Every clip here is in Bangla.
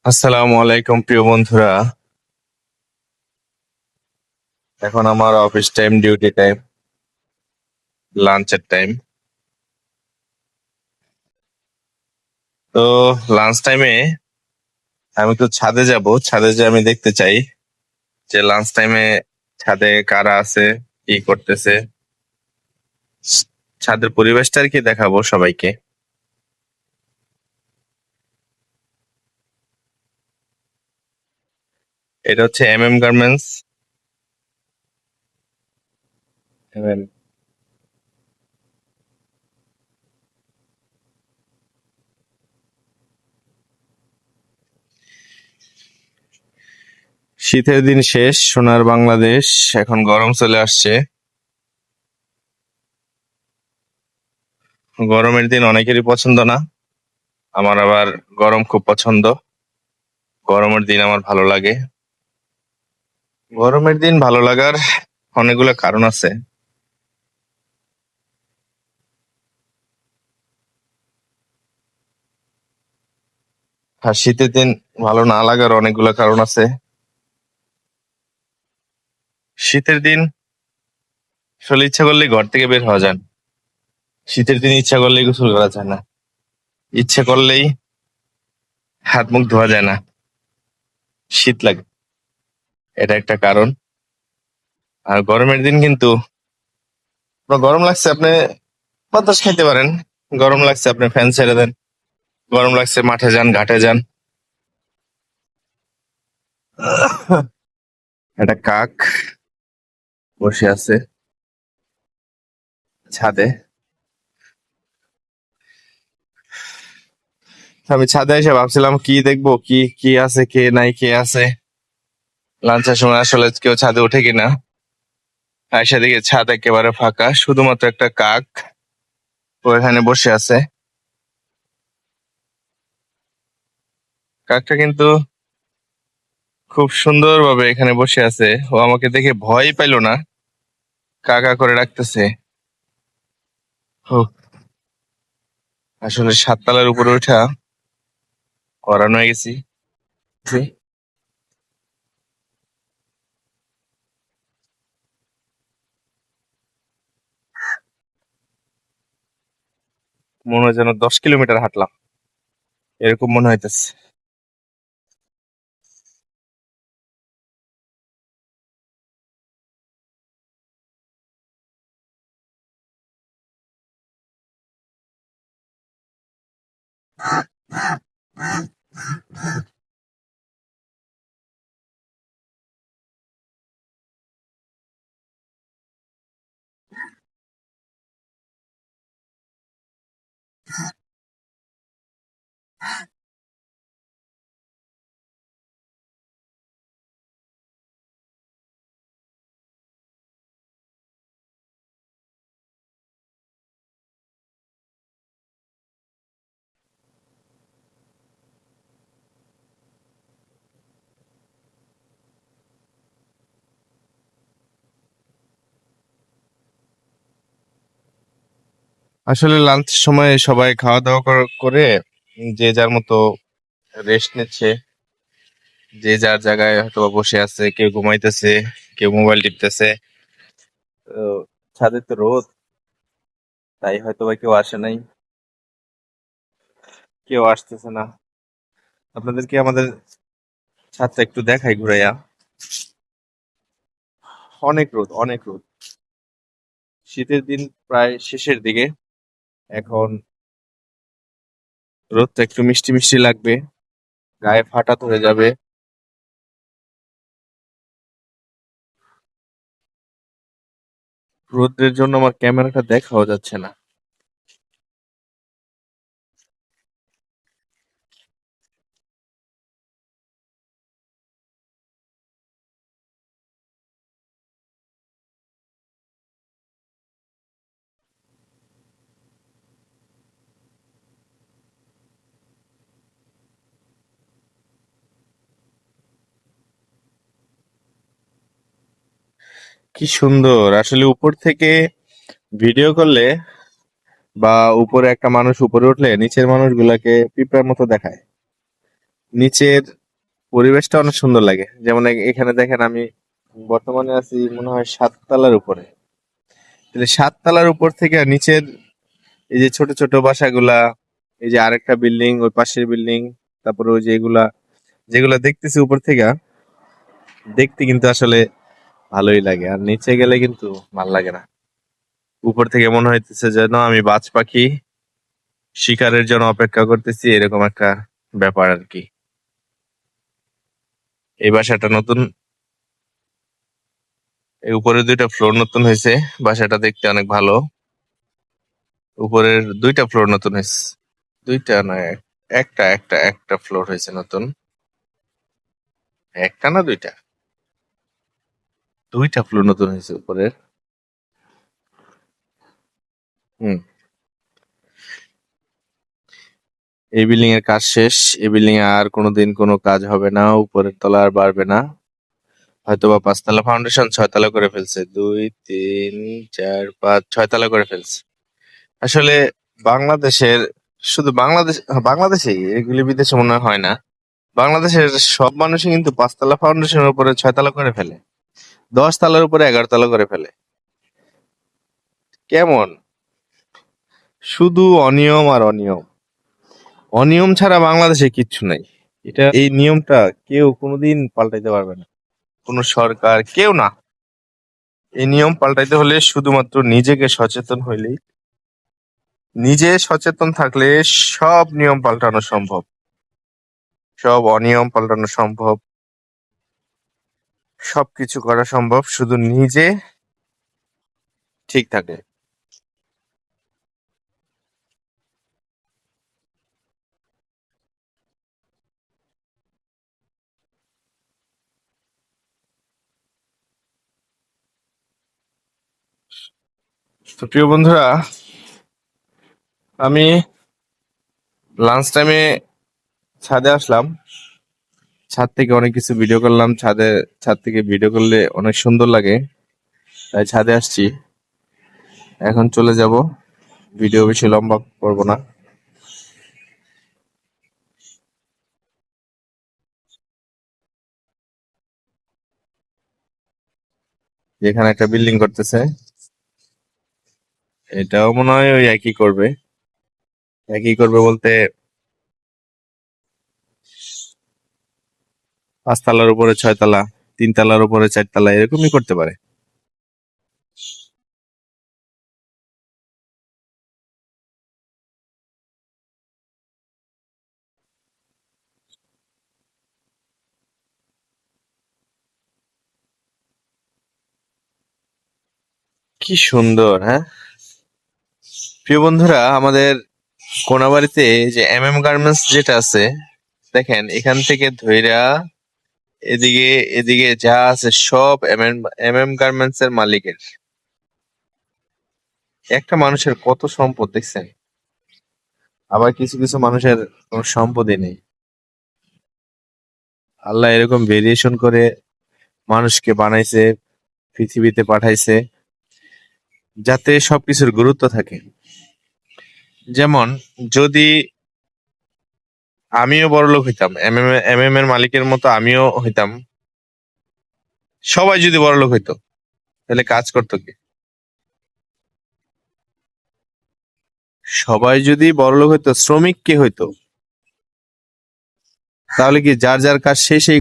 আসসালামু আলাইকুম প্রিয় বন্ধুরা। এখন আমার অফিস টাইম, ডিউটি টাইম, লাঞ্চের টাইম। তো লাঞ্চ টাইমে আমি তো ছাদে যাব। ছাদে যে আমি দেখতে চাই যে লাঞ্চ টাইমে ছাদে কারা আছে, কি করতেছে। ছাদের পরিবেশটা আর কি দেখাবো সবাইকে। এটা হচ্ছে গার্মেন্টস। শীতের দিন শেষ, সোনার বাংলাদেশ, এখন গরম চলে আসছে। গরমের দিন অনেকেরই পছন্দ না, আমার আবার গরম খুব পছন্দ। গরমের দিন আমার ভালো লাগে। গরমের দিন ভালো লাগার অনেকগুলো কারণ আছে। আর শীতের দিন ভালো না লাগার অনেকগুলো কারণ আছে। শীতের দিন আসলে ইচ্ছা করলেই ঘর থেকে বের হওয়া যায় না। শীতের দিন ইচ্ছা করলেই গোসল করা যায় না। ইচ্ছে করলেই হাত মুখ ধোয়া যায় না, শীত লাগে। এটা একটা কারণ। আর গরমের দিন কিন্তু আপনার গরম লাগছে, আপনি বাতাস খাইতে পারেন। গরম লাগছে, আপনি ফ্যান ছেড়ে দেন। গরম লাগছে, মাঠে যান, ঘাটে যান। একটা কাক বসে আছে ছাদে। আমি ছাদে এসে ভাবছিলাম কি দেখবো, কি কি আছে, কে নাই, কে আছে। লাঞ্চের সময় আসলে কেউ ছাদে ওঠে কিনা। আর সেদিকে ছাদ একেবারে ফাঁকা, শুধুমাত্র একটা কাক ও এখানে বসে আছে। কাকটা কিন্তু খুব সুন্দরভাবে এখানে বসে আছে। ও আমাকে দেখে ভয় পাইলো না, কাকা করে রাখতেছে। ও, আসলে সাততলার উপরে উঠা করানো হয়ে গেছি। মনে হয় যেন 10 কিলোমিটার হাঁটলাম, এরকম মনে হইতেছে। আসলে লাঞ্চ সময় সবাই খাওয়া দাওয়া করে যে যার মতো রেস্ট নিচ্ছে। যে যার জায়গায় হয়তো বা বসে আছে, কেউ ঘুমাইতেছে, কেউ মোবাইল টিপতেছে। তো ছাদে তো রোদ, তাই হয়তো বা কেউ আসে নাই, কেউ আসতেছে না। আপনাদেরকে আমাদের ছাদটা একটু দেখাই ঘুরাইয়া। অনেক রোদ, অনেক রোদ। শীতের দিন প্রায় শেষের দিকে। এখন রোদটা একটু মিষ্টি মিষ্টি লাগবে, গায়ে ফাটা ধরে যাবে। রোদের জন্য আমার ক্যামেরাটা দেখাও যাচ্ছে না। কি সুন্দর আসলে উপর থেকে ভিডিও করলে, বা উপরে একটা মানুষ উপরে উঠলে নিচের মানুষগুলাকে পিঁপড়ার মতো দেখায়। নিচের পরিবেশটা অনেক সুন্দর লাগে। যেমন এখানে দেখেন আমি বর্তমানে আছি মনে হয় 7 তলার উপরে। তাহলে 7 তলার উপর থেকে নিচের এই যে ছোট ছোট বাসাগুলা, এই যে আরেকটা বিল্ডিং, ওই পাশের বিল্ডিং, তারপরে ওই যে এগুলা যেগুলা দেখতেছি উপর থেকে, দেখতে কিন্তু আসলে ভালোই লাগে। আর নিচে গেলে কিন্তু ভাল লাগে না। উপর থেকে মনে হইতেছে যেন আমি বাজ পাখি শিকারের জন্য অপেক্ষা করতেছি, এরকম একটা ব্যাপার আর কি। এই বাসাটা নতুন, এই উপরের 2টা ফ্লোর নতুন হয়েছে। বাসাটা দেখতে অনেক ভালো। উপরের 2টা ফ্লোর নতুন হয়েছে। 2টা না, একটা ফ্লোর হয়েছে নতুন। একটা না 2টা, 2টা ফ্লোর নতুন হয়েছে উপরের। হুম। এই বিল্ডিং এর কাজ শেষ। এই বিল্ডিং এ আর কোনোদিন কোনো কাজ হবে না। উপরের তলা আর বাড়বে না। হয়তোবা 5 তলা ফাউন্ডেশন 6 তলা করে ফেলছে। 2, 3, 4, 5, 6 তলা করে ফেলছে। আসলে বাংলাদেশের, শুধু বাংলাদেশেই, এগুলি বিদেশে মনে হয় না। বাংলাদেশের সব মানুষই কিন্তু 5 তলা ফাউন্ডেশনের উপরে 6 তলা করে ফেলে, 10 তলার উপরে 11 তলা করে ফেলে। কেমন? শুধু অনিয়ম আর অনিয়ম। অনিয়ম ছাড়া বাংলাদেশে কিচ্ছু নাই। এই নিয়মটা কেউ কোনোদিন পাল্টাইতে পারবে না, কোনো সরকার, কেউ না। এই নিয়ম পাল্টাইতে হলে শুধুমাত্র নিজেকে সচেতন হইলেই, নিজে সচেতন থাকলে সব নিয়ম পাল্টানো সম্ভব, সব অনিয়ম পাল্টানো সম্ভব, সবকিছু করা সম্ভব, শুধু নিজে ঠিক থাকে। তো প্রিয় বন্ধুরা, আমি লাঞ্চ টাইমে ছাদে আসলাম। ছাদ থেকে অনেক কিছু ভিডিও করলাম। ছাদ থেকে ভিডিও করলে অনেক সুন্দর লাগে, তাই ছাদে আসছি। এখন চলে যাব, ভিডিও বেশি লম্বা করব না। যেখানে একটা বিল্ডিং করতেছে, এটাও মনে হয় ওই একই করবে। একই করবে বলতে 5 তলার উপরে 6 তলা, 3 তলার উপরে 4 তলা, এরকমই করতে পারে। কি সুন্দর, হ্যাঁ। প্রিয় বন্ধুরা, আমাদের কোনাবাড়িতে যে গার্মেন্টস যেটা আছে, দেখেন এখান থেকে ধইরা এদিকে এদিকে যা আছে সব গার্মেন্টস এর মালিকের। একটা মানুষের কত সম্পদ দেখছেন। আবার কিছু কিছু মানুষের কোনো সম্পদই নেই। আল্লাহ এরকম ভেরিয়েশন করে মানুষকে বানাইছে, পৃথিবীতে পাঠাইছে, যাতে সবকিছুর গুরুত্ব থাকে। যেমন যদি আমিও বড়লোক হইতাম, এর মালিকের মতো আমিও হইতাম, সবাই যদি বড়লোক হইতো, তাহলে কাজ করতো কে? সবাই যদি বড়লোক হইতো, শ্রমিক কে হইতো? তাহলে কি যার যার কাজ সেই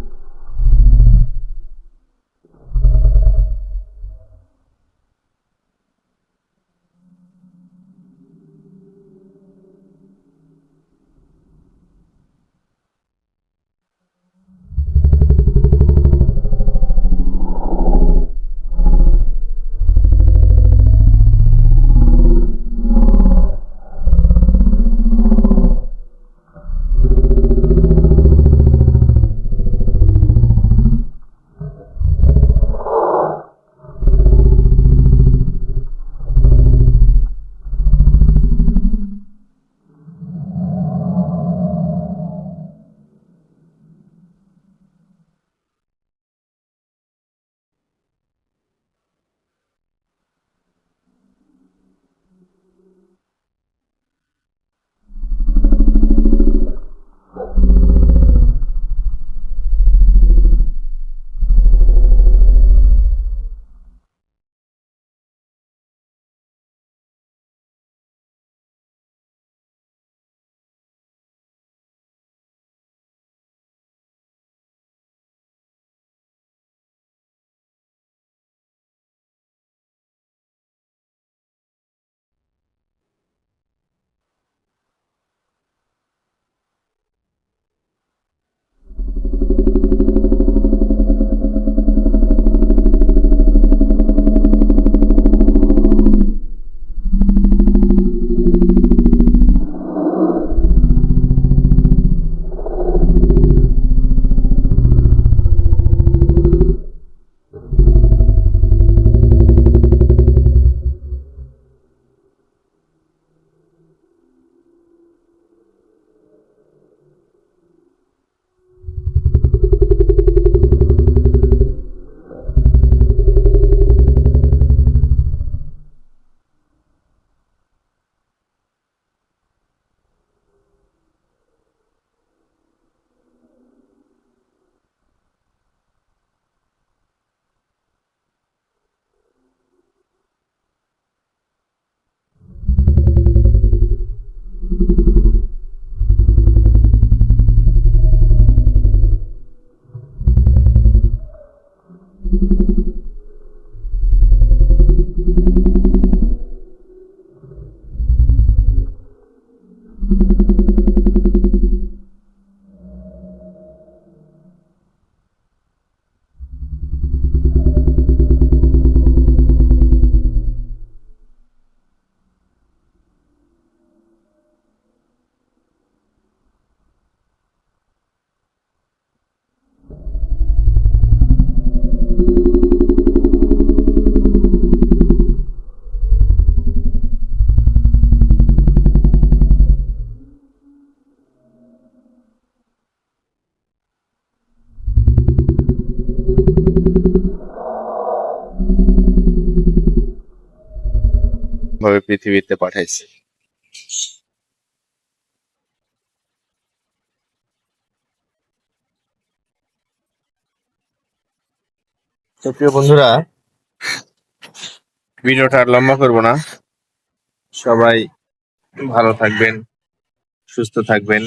ভাবে পৃথিবীতে পাঠাইছে। তো প্রিয় বন্ধুরা, ভিডিওটা আর লম্বা করবো না। সবাই ভালো থাকবেন, সুস্থ থাকবেন।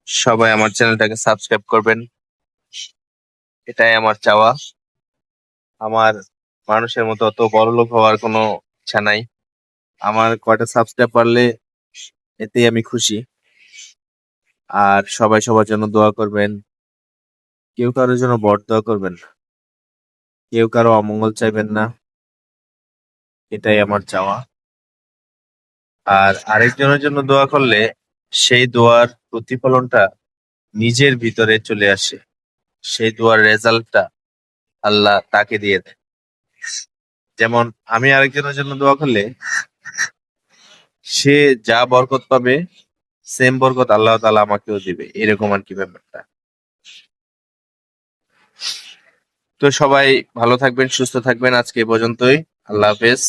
সবাই আমার চ্যানেলটাকে সাবস্ক্রাইব করবেন, এটাই আমার চাওয়া। আমার মানুষের মতো অত বড়লোক হওয়ার কোনো ইচ্ছা নাই। আমার কয়টা সাবস্ক্রাইব পারলে এতেই আমি খুশি। আর সবাই সবার জন্য দোয়া করবেন। কেউ কারোর জন্য বরদোয়া করবেন না, কেউ কারো অমঙ্গল চাইবেন না, এটাই আমার চাওয়া। আর আরেকজনের জন্য দোয়া করলে সেই দোয়ার প্রতিফলনটা নিজের ভিতরে চলে আসে, সেই দোয়ার রেজাল্টটা আল্লাহ তাকে দিয়ে দেয়। যেমন আমি আরেকজনের জন্য দোয়া করলে সে যা বরকত পাবে, সেম বরকত আল্লাহ তাআলা আমাকেও দিবে, এরকম আর কি ব্যাপারটা। তো সবাই ভালো থাকবেন, সুস্থ থাকবেন। আজকে এ পর্যন্তই। আল্লাহ হাফেজ।